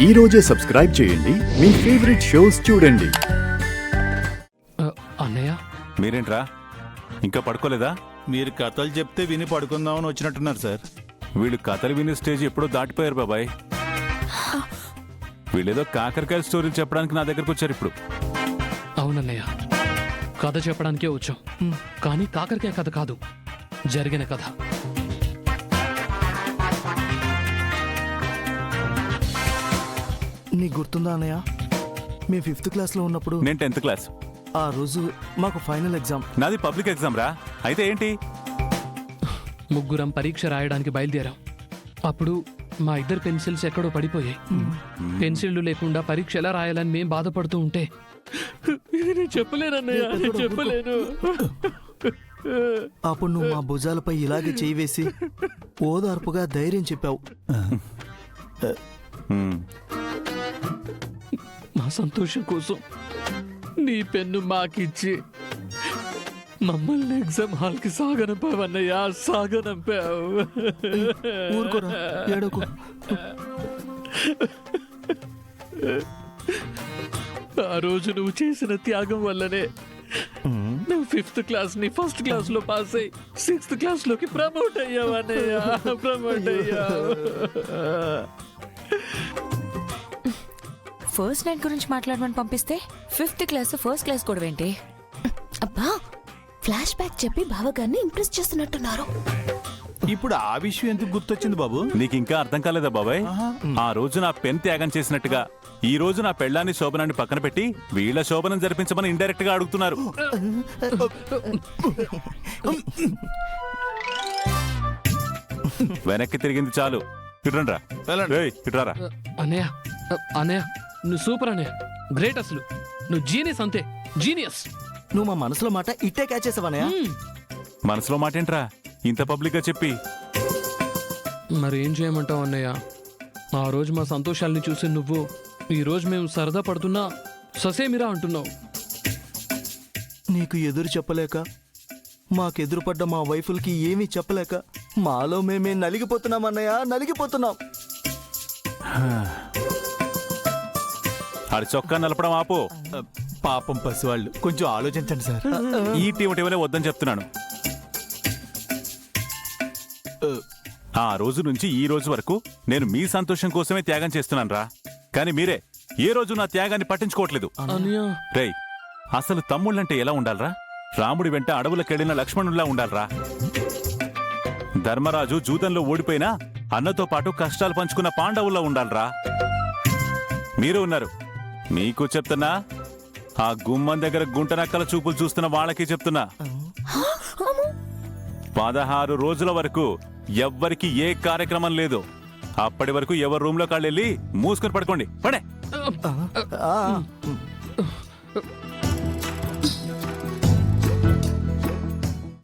ఈ రోజే సబ్స్క్రైబ్ చేయండి మీ ఫేవరెట్ షోస్ చూడండి. అన్నయ్య మీరేంట్రా ఇంకా పడుకోలేదా? మీరు కథలు చెప్తే విని పడుకుందామని వచ్చినట్టున్నారు సార్. వీళ్ళు కథలు వినే స్టేజ్ ఎప్పుడో దాటిపోయారు బాబాయ్. వీళ్ళేదో కాకరకాయ స్టోరీలు చెప్పడానికి నా దగ్గరకు వచ్చారు ఇప్పుడు. అవునన్నయ్య, కథ చెప్పడానికే వచ్చాం, కానీ కాకరకాయ కథ కాదు, జరిగిన కథ. నీకు గుర్తుందా అన్నయ్య, మేము 5th క్లాస్లో ఉన్నప్పుడు నేను 10th క్లాస్. ఆ రోజు మాకు ఫైనల్ ఎగ్జామ్. నాది పబ్లిక్ ఎగ్జామ్ రా. అయితే ఏంటి? ముగ్గురం పరీక్ష రాయడానికి బయలుదేరాం. అప్పుడు మా ఇద్దరు పెన్సిల్స్ ఎక్కడో పడిపోయాయి. పెన్సిళ్లు లేకుండా పరీక్ష ఎలా రాయాలని మేం బాధపడుతూ ఉంటే చెప్పలేనన్నయ్య, చెప్పలేను. అప్పుడు నువ్వు మా భుజాలపై ఇలాగే చేయి వేసి ఓదార్పుగా ధైర్యం చెప్పావు. మా సంతోషం కోసం నీ పెన్ను మాకిచ్చి మమ్మల్ని ఎగ్జామ్ హాల్కి సాగనంపావన్నయ్య, సాగనంపావు. ఊరుకోరా, ఏడోకు. ఆ రోజు నువ్వు చేసిన త్యాగం వల్లనే నువ్వు 5th క్లాస్ ని 1st క్లాస్ లో పాస్ అయ్యి 6th క్లాస్ లోకి ప్రమోట్ అయ్యావన్నయ్య, ప్రమోట్ అయ్యావు. ఫస్ట్ నైట్ గురించి మాట్లాడమని పంపిస్తే 5th క్లాస్ 1st క్లాస్ కూడా ఏంటి? అబ్బా, ఫ్లాష్ బ్యాక్ చెప్పి బావగారిని ఇంప్రెస్ చేస్తున్నట్టున్నారు. ఇప్పుడు ఆ విషయం ఎందుకు గుర్తొచ్చింది బాబు? నీకు ఇంకా అర్థం కాలేదా బాబాయ్? ఆ రోజు నా పెన్ త్యాగం చేసినట్టుగా ఈ రోజు నా పెళ్ళాన్ని శోభనాన్ని పక్కన పెట్టి వీళ్ళ శోభనం జరిపించమని ఇండైరెక్ట్ గా అడుగుతున్నారు. వెనక్కి తిరిగింది చాలు. ఇట్రండ్రా, ఇట్రారా. అన్నయ్య, అన్నయ్య నువ్వు సూపర్ అన్నయ్య, గ్రేట్. అసలు నువ్వు జీనియస్, అంతే జీనియస్. నువ్వు మా మనసులో మాట ఇట్టే క్యాచ్ చేసావనయ్య. మనసులో మాట ఏంట్రా ఇంత పబ్లిక్ గా చెప్పి? మరి ఏం చేయమంటావు అన్నయ్య? ఆ రోజు మా సంతోషాల్ని చూసి నువ్వు ఈ రోజు మేము సరదా పడుతున్నా ససేమిరా అంటున్నావు. నీకు ఎదురు చెప్పలేక, మాకెదురుపడ్డ మా వైఫులకి ఏమీ చెప్పలేక మాలో మేమే నలిగిపోతున్నాం అన్నయ్య, నలిగిపోతున్నాం. ఆడి చొక్కా నలపడం ఆపో. పాపం పసివాళ్ళు, కొంచెం ఆలోచించండి సార్. ఈ టీవలే వద్దని చెప్తున్నాను. ఆ రోజు నుంచి ఈ రోజు వరకు నేను మీ సంతోషం కోసమే త్యాగం చేస్తున్నాను రా. కానీ మీరే ఏ రోజు నా త్యాగాన్ని పట్టించుకోవట్లేదు. రేయ్, అసలు తమ్ముళ్ళంటే ఎలా ఉండాలరా? రాముడి వెంట అడవులకెళ్లిన లక్ష్మణుల్లా ఉండాలరా. ధర్మరాజు జూదంలో ఓడిపోయినా అన్నతో పాటు కష్టాలు పంచుకున్న పాండవుల్లా ఉండాలరా. మీరు ఉన్నారు, మీకు చెప్తున్నా. ఆ గుమ్మం దగ్గర గుంటనక్కల చూపులు చూస్తున్న వాళ్ళకి చెప్తున్నా. 16 రోజుల వరకు ఎవ్వరికి ఏ కార్యక్రమం లేదు. అప్పటి వరకు ఎవరి రూమ్ లో కాళ్ళు వెళ్ళి మూసుకొని పడుకోండి. పడే.